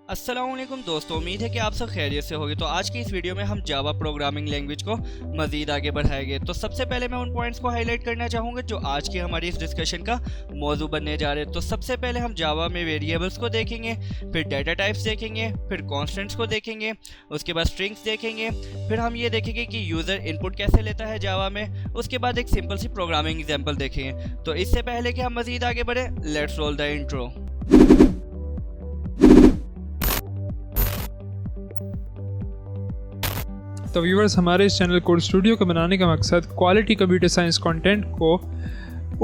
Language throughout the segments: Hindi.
अस्सलाम वालेकुम दोस्तों, उम्मीद है कि आप सब खैरियत से होंगे। तो आज की इस वीडियो में हम जावा प्रोग्रामिंग लैंग्वेज को मज़ीद आगे बढ़ाएंगे। तो सबसे पहले मैं उन पॉइंट्स को हाईलाइट करना चाहूँगा जो आज की हमारी इस डिस्कशन का मौजू बनने जा रहे हैं। तो सबसे पहले हम जावा में वेरिएबल्स को देखेंगे, फिर डाटा टाइप्स देखेंगे, फिर कॉन्स्टेंट्स को देखेंगे, उसके बाद स्ट्रिंग्स देखेंगे, फिर हम ये देखेंगे कि यूज़र इनपुट कैसे लेता है जावा में, उसके बाद एक सिंपल सी प्रोग्रामिंग एग्जाम्पल देखेंगे। तो इससे पहले कि हम मज़ीद आगे बढ़े, लेट्स रोल द इंट्रो। तो व्यूअर्स, हमारे इस चैनल कोड स्टूडियो को बनाने का मकसद क्वालिटी कंप्यूटर साइंस कंटेंट को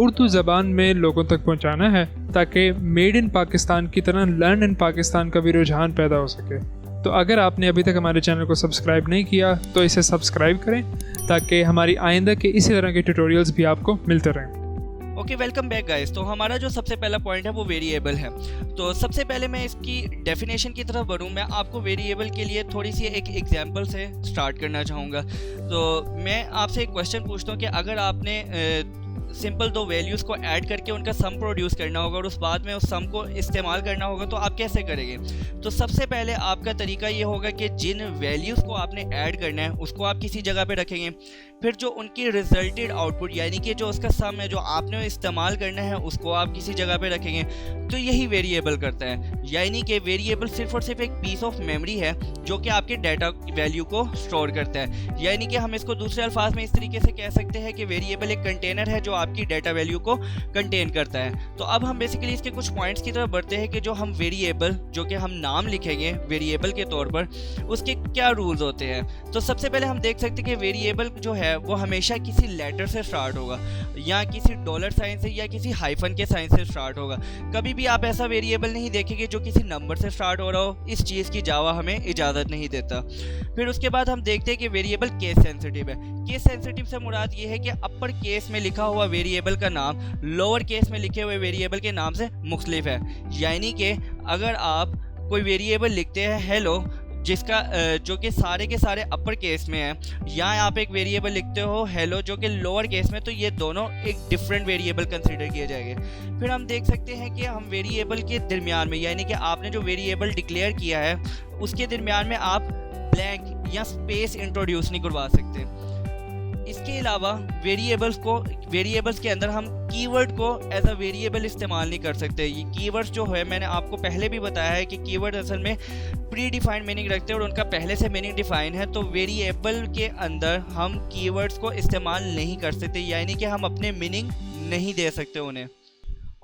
उर्दू ज़बान में लोगों तक पहुंचाना है, ताकि मेड इन पाकिस्तान की तरह लर्न इन पाकिस्तान का भी रुझान पैदा हो सके। तो अगर आपने अभी तक हमारे चैनल को सब्सक्राइब नहीं किया तो इसे सब्सक्राइब करें, ताकि हमारी आइंदा के इसी तरह के ट्यूटोरियल्स भी आपको मिलते रहें। Okay, welcome back guys. तो हमारा जो सबसे पहला पॉइंट है वो वेरिएबल है। तो सबसे पहले मैं इसकी डेफिनेशन की तरफ बढ़ूँ, मैं आपको वेरिएबल के लिए थोड़ी सी एक एग्जांपल से स्टार्ट करना चाहूँगा। तो मैं आपसे एक क्वेश्चन पूछता हूँ कि अगर आपने सिंपल दो वैल्यूज़ को ऐड करके उनका सम प्रोड्यूस करना होगा और उस बाद में उस सम को इस्तेमाल करना होगा, तो आप कैसे करेंगे? तो सबसे पहले आपका तरीका ये होगा कि जिन वैल्यूज़ को आपने ऐड करना है उसको आप किसी जगह पे रखेंगे, फिर जो उनकी रिजल्टेड आउटपुट यानी कि जो उसका सम है जो आपने इस्तेमाल करना है उसको आप किसी जगह पे रखेंगे। तो यही वेरिएबल करता है, यानी कि वेरिएबल सिर्फ और सिर्फ एक पीस ऑफ मेमोरी है जो कि आपके डाटा वैल्यू को स्टोर करता है। यानी कि हम इसको दूसरे अल्फाज में इस तरीके से कह सकते हैं कि वेरिएबल एक कंटेनर है जो आपकी डाटा वैल्यू को कंटेन करता है। तो अब हम बेसिकली इसके कुछ पॉइंट्स की तरफ बढ़ते हैं कि जो हम वेरिएबल, जो कि हम नाम लिखेंगे वेरिएबल के तौर पर, उसके क्या रूल्स होते हैं। तो सबसे पहले हम देख सकते हैं कि वेरिएबल जो है वो हमेशा किसी लेटर से स्टार्ट होगा, या किसी डॉलर साइन से या किसी हाइफन के साइन से स्टार्ट होगा। कभी भी आप ऐसा वेरिएबल नहीं देखेंगे जो किसी नंबर से स्टार्ट हो रहा हो। इस चीज़ की जावा हमें इजाज़त नहीं देता। फिर उसके बाद हम देखते हैं कि वेरिएबल केस सेंसिटिव है। केस सेंसिटिव से मुराद ये है कि अपर केस में लिखा हुआ वेरिएबल का नाम लोअर केस में लिखे हुए वेरिएबल के नाम से मुख्तलिफ है। यानी कि अगर आप कोई वेरिएबल लिखते हैं हेलो, जिसका जो कि सारे के सारे अपर केस में है, या आप एक वेरिएबल लिखते हो हेलो जो कि लोअर केस में, तो ये दोनों एक डिफरेंट वेरिएबल कंसीडर किए जाएंगे। फिर हम देख सकते हैं कि हम वेरिएबल के दरमियान में, यानी कि आपने जो वेरिएबल डिक्लेयर किया है उसके दरमियान में आप ब्लैंक या स्पेस इंट्रोड्यूस नहीं करवा सकते। इसके अलावा वेरिएबल्स के अंदर हम कीवर्ड को एज अ वेरिएबल इस्तेमाल नहीं कर सकते। ये कीवर्ड्स जो है, मैंने आपको पहले भी बताया है कि कीवर्ड असल में प्री डिफाइंड मीनिंग रखते हैं और उनका पहले से मीनिंग डिफाइन है। तो वेरिएबल के अंदर हम कीवर्ड्स को इस्तेमाल नहीं कर सकते, यानी कि हम अपने मीनिंग नहीं दे सकते उन्हें।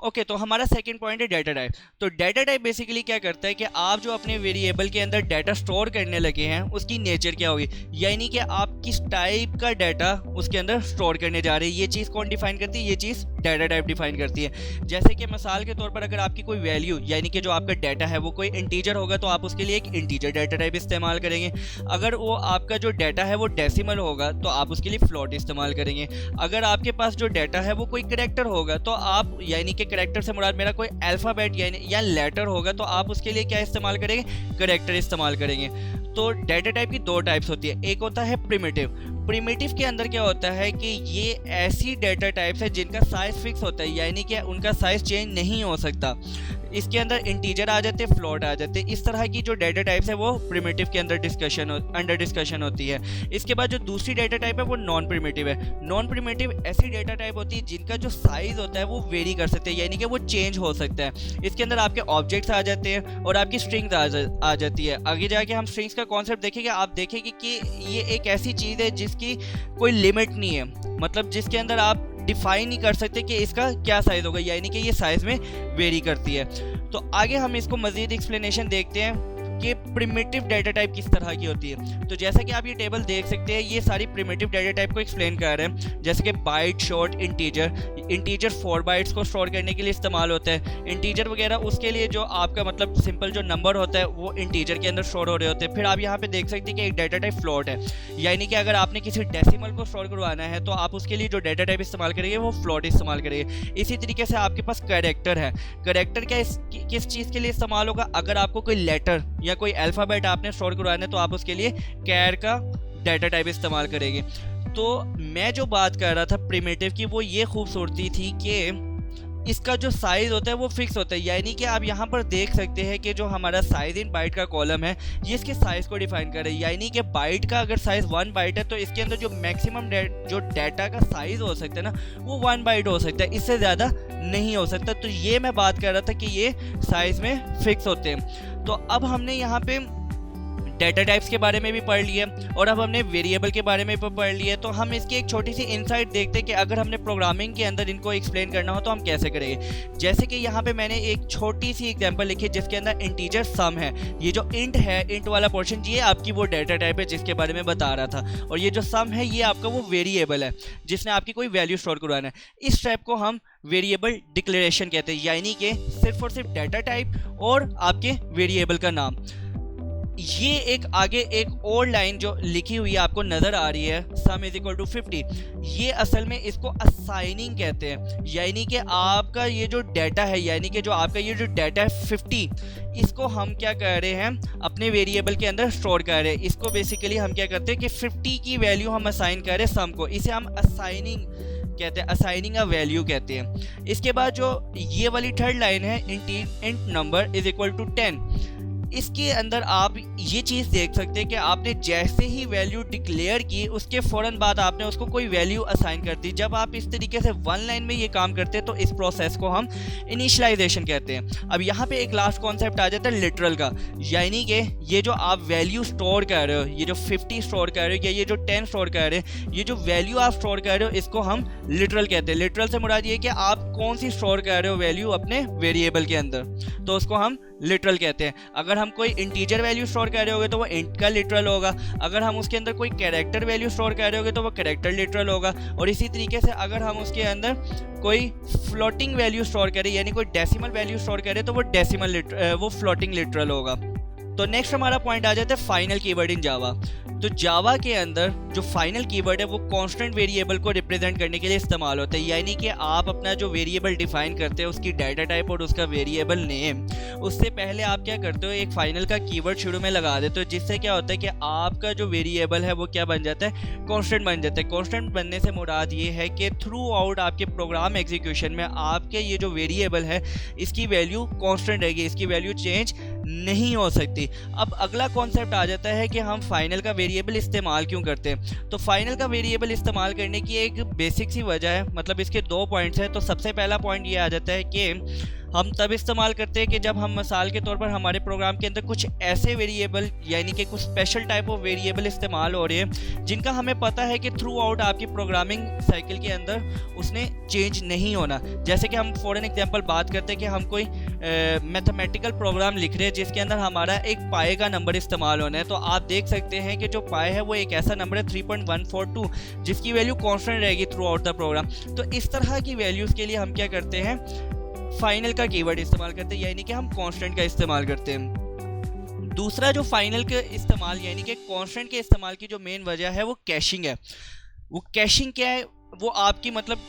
ओके, तो हमारा सेकंड पॉइंट है डाटा टाइप। तो डाटा टाइप बेसिकली क्या करता है कि आप जो अपने वेरिएबल के अंदर डाटा स्टोर करने लगे हैं उसकी नेचर क्या होगी, यानी कि आप किस टाइप का डाटा उसके अंदर स्टोर करने जा रहे हैं। ये चीज़ कौन डिफाइन करती है? ये चीज़ डाटा टाइप डिफाइन करती है। जैसे कि मिसाल के तौर पर अगर आपकी कोई वैल्यू, यानी कि जो आपका डाटा है वो कोई इंटीजर होगा, तो आप उसके लिए एक इंटीजर डाटा टाइप इस्तेमाल करेंगे। अगर वो आपका जो डाटा है वो डेसिमल होगा तो आप उसके लिए फ्लोट इस्तेमाल करेंगे। अगर आपके पास जो डाटा है वो कोई करैक्टर होगा तो आप, यानी कि करैक्टर से मुराद मेरा कोई अल्फ़ाबेट या लेटर होगा, तो आप उसके लिए क्या इस्तेमाल करेंगे? करैक्टर इस्तेमाल करेंगे। तो डाटा टाइप की दो टाइप्स होती है। एक होता है प्रिमिटिव। प्रिमिटिव के अंदर क्या होता है कि ये ऐसी डाटा टाइप्स है जिनका साइज फिक्स होता है, यानी कि उनका साइज चेंज नहीं हो सकता। इसके अंदर इंटीजर आ जाते, फ्लोट आ जाते। इस तरह की जो डाटा टाइप्स है वो प्रिमिटिव के अंदर अंडर डिस्कशन होती है। इसके बाद जो दूसरी डाटा टाइप है वो नॉन प्रिमिटिव है। नॉन प्रिमिटिव ऐसी डाटा टाइप होती है जिनका जो साइज होता है वो वेरी कर सकते हैं, यानी कि वो चेंज हो सकता है। इसके अंदर आपके ऑब्जेक्ट्स आ जाते हैं और आपकी स्ट्रिंग्स आ जाती है। आगे जाके हम स्ट्रिंग्स का कॉन्सेप्ट देखेंगे, आप देखेंगे कि ये एक ऐसी चीज़ है जिसकी कोई लिमिट नहीं है, मतलब जिसके अंदर आप डिफाइन नहीं कर सकते कि इसका क्या साइज होगा, यानी कि ये साइज में वेरी करती है। तो आगे हम इसको मज़ीद एक्सप्लेनेशन देखते हैं कि प्रिमिटिव डाटा टाइप किस तरह की होती है। तो जैसा कि आप ये टेबल देख सकते हैं, ये सारी प्रिमिटिव डाटा टाइप को एक्सप्लेन कर रहे हैं। जैसे कि बाइट, शॉर्ट, इंटीजर 4 बाइट्स को स्टोर करने के लिए इस्तेमाल होता है। इंटीजर वगैरह उसके लिए जो आपका मतलब सिंपल जो नंबर होता है वो इंटीजर के अंदर स्टोर हो रहे होते हैं। फिर आप यहाँ पे देख सकते हैं कि एक डाटा टाइप फ्लोट है, यानी कि अगर आपने किसी डेसिमल को स्टोर करवाना है तो आप उसके लिए जो डाटा टाइप इस्तेमाल करेंगे वो फ्लोट इस्तेमाल करेंगे। इसी तरीके से आपके पास करैक्टर है। करैक्टर किस चीज़ के लिए इस्तेमाल होगा? अगर आपको कोई लेटर या कोई अल्फ़ाबेट आपने स्टोर करवाना है तो आप उसके लिए कैर का डाटा टाइप इस्तेमाल करेंगे। तो मैं जो बात कर रहा था प्रिमिटिव की, वो ये खूबसूरती थी कि इसका जो साइज़ होता है वो फिक्स होता है, यानी कि आप यहाँ पर देख सकते हैं कि जो हमारा साइज़ इन बाइट का कॉलम है ये इसके साइज़ को डिफाइन कर रहा है, यानी कि बाइट का अगर साइज़ 1 बाइट है तो इसके अंदर जो मैक्सिमम जो डाटा का साइज़ हो सकता है ना वो 1 बाइट हो सकता है, इससे ज़्यादा नहीं हो सकता। तो ये मैं बात कर रहा था कि ये साइज़ में फिक्स होते हैं। तो अब हमने यहाँ पे डेटा टाइप्स के बारे में भी पढ़ लिए और अब हमने वेरिएबल के बारे में भी पढ़ लिए। तो हम इसकी एक छोटी सी इनसाइट देखते हैं कि अगर हमने प्रोग्रामिंग के अंदर इनको एक्सप्लेन करना हो तो हम कैसे करेंगे। जैसे कि यहाँ पे मैंने एक छोटी सी एग्जांपल लिखी है जिसके अंदर इंटीजर सम है। ये जो इंट है, इंट वाला पोर्शन, ये आपकी वो डेटा टाइप है जिसके बारे में बता रहा था, और ये जो सम है ये आपका वो वेरिएबल है जिसने आपकी कोई वैल्यू स्टोर करवाना है। इस टाइप को हम वेरिएबल डिक्लेरेशन कहते हैं, यानी कि सिर्फ और सिर्फ डेटा टाइप और आपके वेरिएबल का नाम। ये एक आगे एक और लाइन जो लिखी हुई है आपको नज़र आ रही है, सम इज इक्वल टू 50, ये असल में इसको असाइनिंग कहते हैं, यानी कि आपका ये जो डाटा है, यानी कि जो आपका ये जो डाटा है 50, इसको हम क्या कर रहे हैं अपने वेरिएबल के अंदर स्टोर कर रहे हैं। इसको बेसिकली हम क्या करते हैं कि 50 की वैल्यू हम असाइन कर रहे हैं सम को, इसे हम असाइनिंग कहते हैं, असाइनिंग अ वैल्यू कहते हैं। इसके बाद जो ये वाली थर्ड लाइन है, int number is equal to 10, इसके अंदर आप ये चीज़ देख सकते हैं कि आपने जैसे ही वैल्यू डिक्लेयर की उसके फ़ौरन बाद आपने उसको कोई वैल्यू असाइन कर दी। जब आप इस तरीके से वन लाइन में ये काम करते हैं तो इस प्रोसेस को हम इनिशियलाइजेशन कहते हैं। अब यहाँ पे एक लास्ट कॉन्सेप्ट आ जाता है लिटरल का, यानी कि ये जो आप वैल्यू स्टोर कर रहे हो, ये जो 50 स्टोर कर रहे हो या ये जो 10 स्टोर कर रहे हो, ये जो वैल्यू आप स्टोर कर रहे हो इसको हम लिटरल कहते हैं। लिटरल से मुराद ये कि आप कौन सी स्टोर कर रहे हो वैल्यू अपने वेरिएबल के अंदर, तो उसको हम लिटरल कहते हैं। अगर हम कोई इंटीजर वैल्यू स्टोर कर रहे होगे तो वो इंट का लिटरल होगा, अगर हम उसके अंदर कोई कैरेक्टर वैल्यू स्टोर कर रहे होगे तो वो कैरेक्टर लिटरल होगा, और इसी तरीके से अगर हम उसके अंदर कोई फ्लोटिंग वैल्यू स्टोर करें यानी कोई डेसिमल वैल्यू स्टोर करें तो वो डेसिमल वो फ्लोटिंग लिटरल होगा। तो नेक्स्ट हमारा पॉइंट आ जाता है फाइनल कीवर्ड इन जावा। तो जावा के अंदर जो फाइनल कीवर्ड है वो कांस्टेंट वेरिएबल को रिप्रेजेंट करने के लिए इस्तेमाल होता है, यानी कि आप अपना जो वेरिएबल डिफाइन करते हैं उसकी डाटा टाइप और उसका वेरिएबल नेम, उससे पहले आप क्या करते हो एक फाइनल का कीवर्ड शुरू में लगा देते हो, जिससे क्या होता है कि आपका जो वेरिएबल है वो क्या बन जाता है, कांस्टेंट बन जाता है। कांस्टेंट बनने से मुराद ये है कि थ्रू आउट आपके प्रोग्राम एग्जीक्यूशन में आपके ये जो वेरिएबल है इसकी वैल्यू कांस्टेंट रहेगी, इसकी वैल्यू चेंज नहीं हो सकती। अब अगला कॉन्सेप्ट आ जाता है कि हम फाइनल का वेरिएबल इस्तेमाल क्यों करते हैं। तो फाइनल का वेरिएबल इस्तेमाल करने की एक बेसिक सी वजह है, मतलब इसके 2 पॉइंट्स हैं। तो सबसे पहला पॉइंट ये आ जाता है कि हम तब इस्तेमाल करते हैं कि जब हम मिसाल के तौर पर हमारे प्रोग्राम के अंदर कुछ ऐसे वेरिएबल यानी कि कुछ स्पेशल टाइप ऑफ वेरिएबल इस्तेमाल हो रहे हैं जिनका हमें पता है कि थ्रू आउट आपकी प्रोग्रामिंग साइकिल के अंदर उसने चेंज नहीं होना। जैसे कि हम फॉर एन एग्जांपल बात करते हैं कि हम कोई मैथमेटिकल प्रोग्राम लिख रहे हैं जिसके अंदर हमारा एक पाए का नंबर इस्तेमाल होना है। तो आप देख सकते हैं कि जो पाए है वो एक ऐसा नंबर है 3.142 जिसकी वैल्यू कॉन्स्टेंट रहेगी थ्रू आउट द प्रोग्राम। तो इस तरह की वैल्यूज़ के लिए हम क्या करते हैं, फाइनल का कीवर्ड इस्तेमाल करते हैं, यानी कि हम कांस्टेंट का इस्तेमाल करते हैं। दूसरा जो फाइनल का इस्तेमाल यानी कि कांस्टेंट के इस्तेमाल की जो मेन वजह है वो कैशिंग है। वो कैशिंग क्या है, वो आपकी मतलब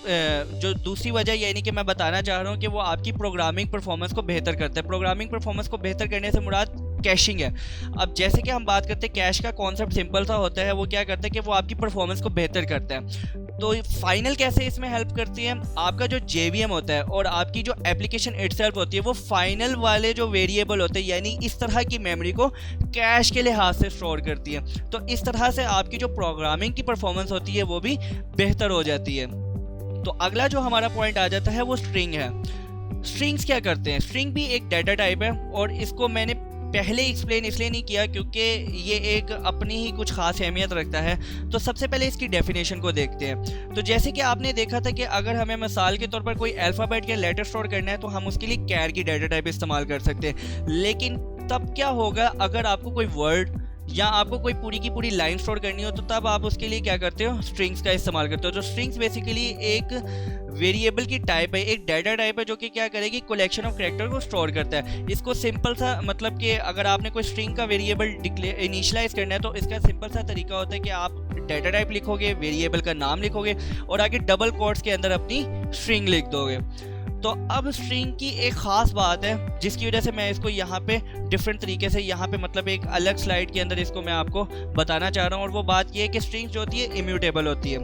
जो दूसरी वजह यानी कि मैं बताना चाह रहा हूँ कि वो आपकी प्रोग्रामिंग परफॉर्मेंस को बेहतर करता है। प्रोग्रामिंग परफॉर्मेंस को बेहतर करने से मुराद कैशिंग है। अब जैसे कि हम बात करते हैं कैश का कॉन्सेप्ट सिंपल सा होता है, वो क्या करता है कि वो आपकी परफॉर्मेंस को बेहतर करता है। तो फाइनल कैसे इसमें हेल्प करती है, आपका जो JVM होता है और आपकी जो एप्लीकेशन इटसेल्फ होती है वो फाइनल वाले जो वेरिएबल होते हैं यानी इस तरह की मेमोरी को कैश के लिहाज से स्टोर करती है। तो इस तरह से आपकी जो प्रोग्रामिंग की परफॉर्मेंस होती है वो भी बेहतर हो जाती है। तो अगला जो हमारा पॉइंट आ जाता है वो स्ट्रिंग है। स्ट्रिंग्स क्या करते हैं, स्ट्रिंग भी एक डाटा टाइप है और इसको मैंने पहले एक्सप्लेन इसलिए नहीं किया क्योंकि ये एक अपनी ही कुछ खास अहमियत रखता है। तो सबसे पहले इसकी डेफिनेशन को देखते हैं। तो जैसे कि आपने देखा था कि अगर हमें मिसाल के तौर पर कोई अल्फ़ाबेट या लेटर स्टोर करना है तो हम उसके लिए कैर की डाटा टाइप इस्तेमाल कर सकते हैं। लेकिन तब क्या होगा अगर आपको कोई वर्ड या आपको कोई पूरी की पूरी लाइन स्टोर करनी हो तो तब आप उसके लिए क्या करते हो, स्ट्रिंग्स का इस्तेमाल करते हो। तो स्ट्रिंग्स बेसिकली एक वेरिएबल की टाइप है, एक डाटा टाइप है जो कि क्या करेगी, कलेक्शन ऑफ कैरेक्टर को स्टोर करता है। इसको सिंपल सा मतलब कि अगर आपने कोई स्ट्रिंग का वेरिएबल इनिशियलाइज करना है तो इसका सिंपल सा तरीका होता है कि आप डाटा टाइप लिखोगे, वेरिएबल का नाम लिखोगे और आगे डबल कोट्स के अंदर अपनी स्ट्रिंग लिख दोगे। तो अब स्ट्रिंग की एक ख़ास बात है जिसकी वजह से मैं इसको यहाँ पे डिफरेंट तरीके से यहाँ पे मतलब एक अलग स्लाइड के अंदर इसको मैं आपको बताना चाह रहा हूँ, और वो बात ये है कि स्ट्रिंग्स जो होती है इम्यूटेबल होती है।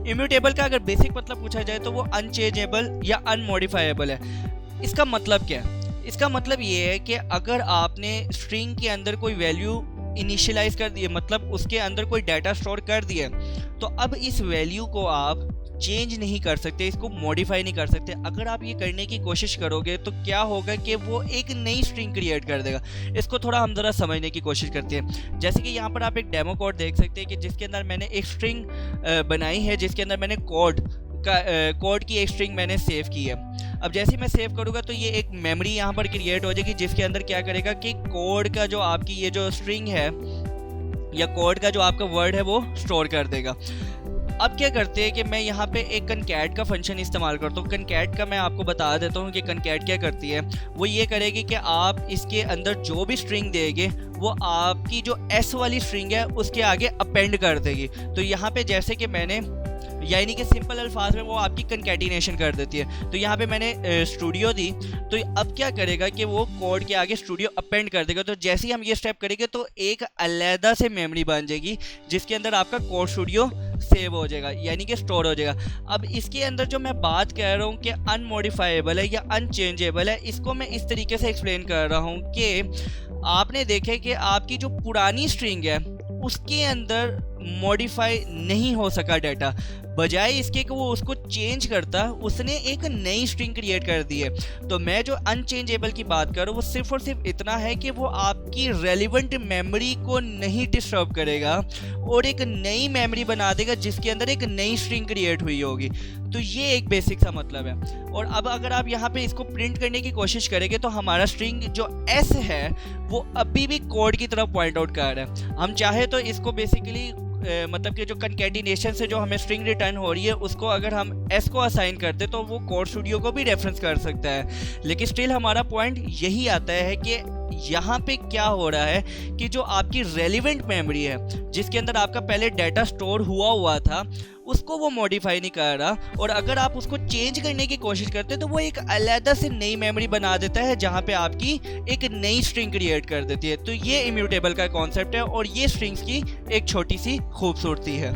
इम्यूटेबल का अगर बेसिक मतलब पूछा जाए तो वो अनचेंजेबल या अनमॉडिफाइबल है। इसका मतलब क्या है? इसका मतलब ये है कि अगर आपने स्ट्रिंग के अंदर कोई वैल्यू इनिशियलाइज कर दी है, मतलब उसके अंदर कोई डाटा स्टोर कर दिया है, तो अब इस वैल्यू को आप चेंज नहीं कर सकते, इसको मॉडिफाई नहीं कर सकते। अगर आप ये करने की कोशिश करोगे तो क्या होगा कि वो एक नई स्ट्रिंग क्रिएट कर देगा। इसको थोड़ा हम ज़रा समझने की कोशिश करते हैं। जैसे कि यहाँ पर आप एक डेमो कोड देख सकते हैं कि जिसके अंदर मैंने एक स्ट्रिंग बनाई है, जिसके अंदर मैंने कोड की एक स्ट्रिंग मैंने सेव की है। अब जैसे ही मैं सेव करूँगा तो ये एक मेमोरी यहाँ पर क्रिएट हो जाएगी, जिसके अंदर क्या करेगा कि कोड का जो आपकी ये जो स्ट्रिंग है या कोड का जो आपका वर्ड है वो स्टोर कर देगा। अब क्या करते हैं कि मैं यहाँ पे एक कनकैट का फंक्शन इस्तेमाल करता हूँ। कनकैट का मैं आपको बता देता हूँ कि कनकैट क्या करती है। वो ये करेगी कि आप इसके अंदर जो भी स्ट्रिंग देंगे वो आपकी जो एस वाली स्ट्रिंग है उसके आगे अपेंड कर देगी। तो यहाँ पे जैसे कि मैंने यानी कि सिंपल अल्फाज में वो आपकी कंकैटिनेशन कर देती है। तो यहाँ पे मैंने स्टूडियो दी, तो अब क्या करेगा कि वो कोड के आगे स्टूडियो अपेंड कर देगा। तो जैसे ही हम ये स्टेप करेंगे तो एक अलहदा से मेमोरी बन जाएगी जिसके अंदर आपका कोड स्टूडियो सेव हो जाएगा, यानी कि स्टोर हो जाएगा। अब इसके अंदर जो मैं बात कह रहा हूँ कि अनमॉडिफाइबल है या अनचेंजेबल है, इसको मैं इस तरीके से एक्सप्लेन कर रहा हूँ कि आपने देखे कि आपकी जो पुरानी स्ट्रिंग है उसके अंदर मॉडिफाई नहीं हो सका डाटा, बजाय इसके कि वो उसको चेंज करता, उसने एक नई स्ट्रिंग क्रिएट कर दी है। तो मैं जो अनचेंजेबल की बात कर रहा हूँ वो सिर्फ और सिर्फ इतना है कि वो आपकी रेलिवेंट मेमोरी को नहीं डिस्टर्ब करेगा और एक नई मेमोरी बना देगा जिसके अंदर एक नई स्ट्रिंग क्रिएट हुई होगी। तो ये एक बेसिक सा मतलब है। और अब अगर आप यहाँ पे इसको प्रिंट करने की कोशिश करेंगे तो हमारा स्ट्रिंग जो एस है वो अभी भी कोड की तरफ पॉइंट आउट कर रहा है। हम चाहे तो इसको बेसिकली मतलब कि जो कंकैटिनेशन से जो हमें स्ट्रिंग रिटर्न हो रही है उसको अगर हम एस को असाइन कर दे तो वो कोड स्टूडियो को भी रेफरेंस कर सकता है। लेकिन स्टिल हमारा पॉइंट यही आता है कि यहाँ पे क्या हो रहा है कि जो आपकी रेलिवेंट मेमोरी है जिसके अंदर आपका पहले डाटा स्टोर हुआ था उसको वो मॉडिफाई नहीं कर रहा, और अगर आप उसको चेंज करने की कोशिश करते हैं तो वो एक अलग से नई मेमोरी बना देता है जहाँ पे आपकी एक नई स्ट्रिंग क्रिएट कर देती है। तो ये इम्यूटेबल का कॉन्सेप्ट है और ये स्ट्रिंग्स की एक छोटी सी खूबसूरती है।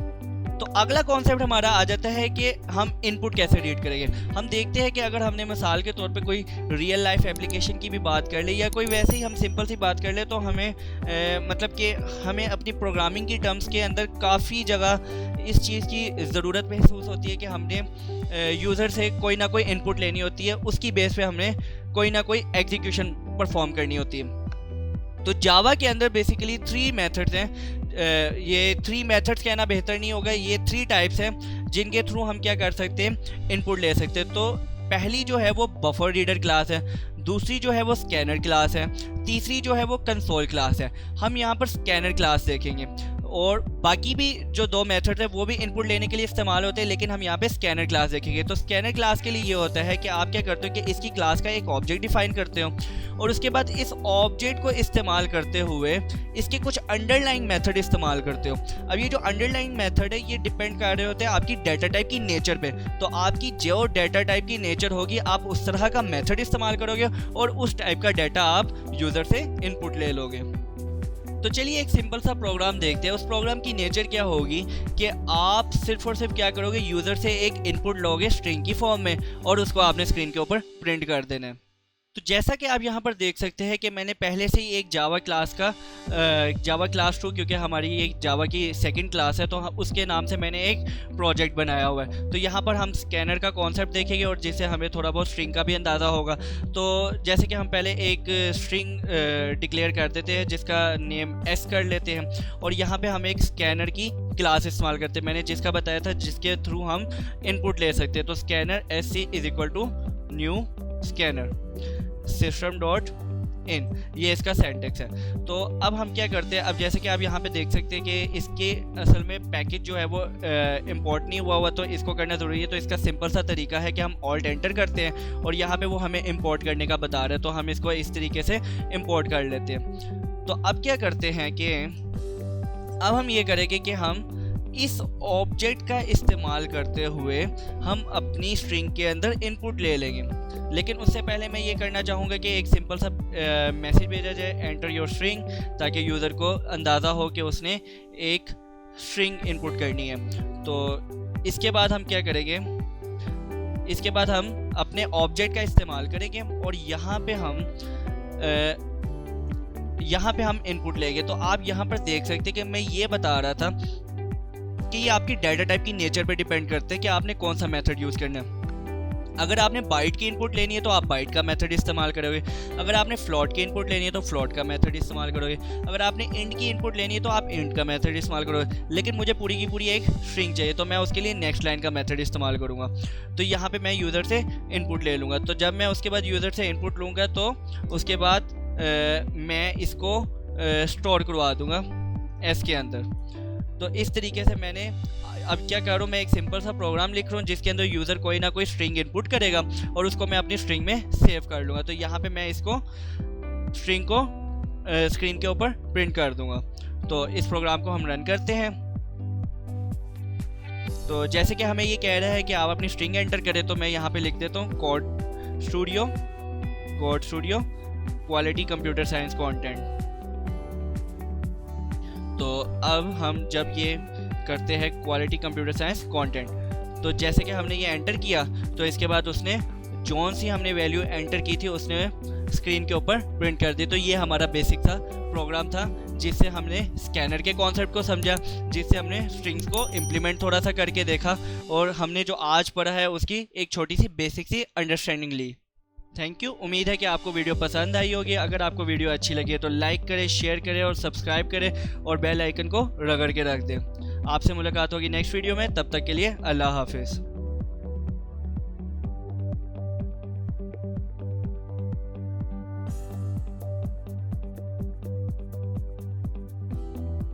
तो अगला कॉन्सेप्ट हमारा आ जाता है कि हम इनपुट कैसे रीड करेंगे। हम देखते हैं कि अगर हमने मिसाल के तौर पे कोई रियल लाइफ एप्लीकेशन की भी बात कर ले या कोई वैसे ही हम सिंपल सी बात कर ले तो हमें मतलब कि हमें अपनी प्रोग्रामिंग की टर्म्स के अंदर काफ़ी जगह इस चीज़ की ज़रूरत महसूस होती है कि हमने यूज़र से कोई ना कोई इनपुट लेनी होती है, उसकी बेस पे हमने कोई ना कोई एग्जीक्यूशन परफॉर्म करनी होती है। तो जावा के अंदर बेसिकली 3 मेथड्स हैं। ये 3 मेथड्स कहना बेहतर नहीं होगा, ये 3 टाइप्स हैं जिनके थ्रू हम क्या कर सकते हैं, इनपुट ले सकते हैं। तो पहली जो है वो बफर रीडर क्लास है, दूसरी जो है वो स्कैनर क्लास है, तीसरी जो है वो कंसोल क्लास है। हम यहाँ पर स्कैनर क्लास देखेंगे और बाकी भी जो 2 मेथड है वो भी इनपुट लेने के लिए इस्तेमाल होते हैं, लेकिन हम यहाँ पे स्कैनर क्लास देखेंगे। तो स्कैनर क्लास के लिए ये होता है कि आप क्या करते हो कि इसकी क्लास का एक ऑब्जेक्ट डिफाइन करते हो और उसके बाद इस ऑब्जेक्ट को इस्तेमाल करते हुए इसके कुछ अंडरलाइन मेथड इस्तेमाल करते हो। अब ये जो अंडरलाइन मेथड है ये डिपेंड कर रहे होते हैं आपकी डाटा टाइप की नेचर पे। तो आपकी जो डाटा टाइप की नेचर होगी आप उस तरह का मेथड इस्तेमाल करोगे और उस टाइप का डाटा आप यूज़र से इनपुट ले लोगे। तो चलिए एक सिंपल सा प्रोग्राम देखते हैं। उस प्रोग्राम की नेचर क्या होगी कि आप सिर्फ और सिर्फ क्या करोगे, यूज़र से एक इनपुट लोगे स्ट्रिंग की फॉर्म में और उसको आपने स्क्रीन के ऊपर प्रिंट कर देना है। तो जैसा कि आप यहाँ पर देख सकते हैं कि मैंने पहले से ही एक जावा क्लास का जावा क्लास 2, क्योंकि हमारी एक जावा की सेकंड क्लास है तो उसके नाम से मैंने एक प्रोजेक्ट बनाया हुआ है। तो यहाँ पर हम स्कैनर का कॉन्सेप्ट देखेंगे और जिससे हमें थोड़ा बहुत स्ट्रिंग का भी अंदाज़ा होगा। तो जैसे कि हम पहले एक स्ट्रिंग डिक्लेयर कर देते हैं जिसका नेम एस कर लेते हैं और यहाँ पर हम एक स्कैनर की क्लास इस्तेमाल करते हैं, मैंने जिसका बताया था, जिसके थ्रू हम इनपुट ले सकते हैं। तो scanner S C is equal to new scanner system dot in, ये इसका सिंटैक्स है। तो अब हम क्या करते हैं, अब जैसे कि आप यहाँ पे देख सकते हैं कि इसके असल में पैकेज जो है वो इंपोर्ट नहीं हुआ तो इसको करना ज़रूरी है। तो इसका सिंपल सा तरीका है कि हम ऑल्ट एंटर करते हैं और यहाँ पे वो हमें इंपोर्ट करने का बता रहा है, तो हम इसको इस तरीके से इंपोर्ट कर लेते हैं। तो अब क्या करते हैं कि अब हम ये करेंगे कि हम इस ऑब्जेक्ट का इस्तेमाल करते हुए हम अपनी स्ट्रिंग के अंदर इनपुट ले लेंगे। लेकिन उससे पहले मैं ये करना चाहूँगा कि एक सिंपल सा मैसेज भेजा जाए, एंटर योर स्ट्रिंग, ताकि यूज़र को अंदाज़ा हो कि उसने एक स्ट्रिंग इनपुट करनी है। तो इसके बाद हम क्या करेंगे, इसके बाद हम अपने ऑब्जेक्ट का इस्तेमाल करेंगे और यहाँ पे हम इनपुट लेंगे। तो आप यहाँ पर देख सकते हैं कि मैं ये बता रहा था कि ये आपकी डाटा टाइप की नेचर पे डिपेंड करते हैं कि आपने कौन सा मेथड यूज़ करना है। अगर आपने बाइट की इनपुट लेनी है तो आप बाइट का मेथड इस्तेमाल करोगे, अगर आपने फ्लोट की इनपुट लेनी है तो फ्लोट का मेथड इस्तेमाल करोगे, अगर आपने इंट की इनपुट लेनी है तो आप इंट का मेथड इस्तेमाल करोगे। लेकिन मुझे पूरी की पूरी एक स्ट्रिंग चाहिए तो मैं उसके लिए नेक्स्ट लाइन का मेथड इस्तेमाल करूँगा। तो यहाँ पे मैं यूज़र से इनपुट ले लूँगा। तो जब मैं उसके बाद यूज़र से इनपुट लूँगा तो उसके बाद मैं इसको स्टोर करवा दूँगा एस के अंदर। तो इस तरीके से मैंने अब क्या कर रहा हूँ, मैं एक सिंपल सा प्रोग्राम लिख रहा हूँ जिसके अंदर यूज़र कोई ना कोई स्ट्रिंग इनपुट करेगा और उसको मैं अपनी स्ट्रिंग में सेव कर लूँगा। तो यहाँ पे मैं इसको स्ट्रिंग को स्क्रीन के ऊपर प्रिंट कर दूँगा। तो इस प्रोग्राम को हम रन करते हैं। तो जैसे कि हमें ये कह रहा है कि आप अपनी स्ट्रिंग एंटर करें, तो मैं यहाँ पे लिख देता हूँ code studio quality computer science content. तो अब हम जब ये करते हैं क्वालिटी कंप्यूटर साइंस कंटेंट, तो जैसे कि हमने ये एंटर किया तो इसके बाद उसने जौन सी हमने वैल्यू एंटर की थी उसने स्क्रीन के ऊपर प्रिंट कर दी। तो ये हमारा बेसिक सा प्रोग्राम था जिससे हमने स्कैनर के कॉन्सेप्ट को समझा, जिससे हमने स्ट्रिंग्स को इम्प्लीमेंट थोड़ा सा करके देखा और हमने जो आज पढ़ा है उसकी एक छोटी सी बेसिक सी अंडरस्टैंडिंग ली। Thank you. उम्मीद है कि आपको वीडियो पसंद आई होगी। अगर आपको वीडियो अच्छी लगी है तो लाइक करें, शेयर करें और सब्सक्राइब करें और बेल आइकन को रगड़ के रख दें। आपसे मुलाकात होगी नेक्स्ट वीडियो में, तब तक के लिए अल्लाह हाफिज़।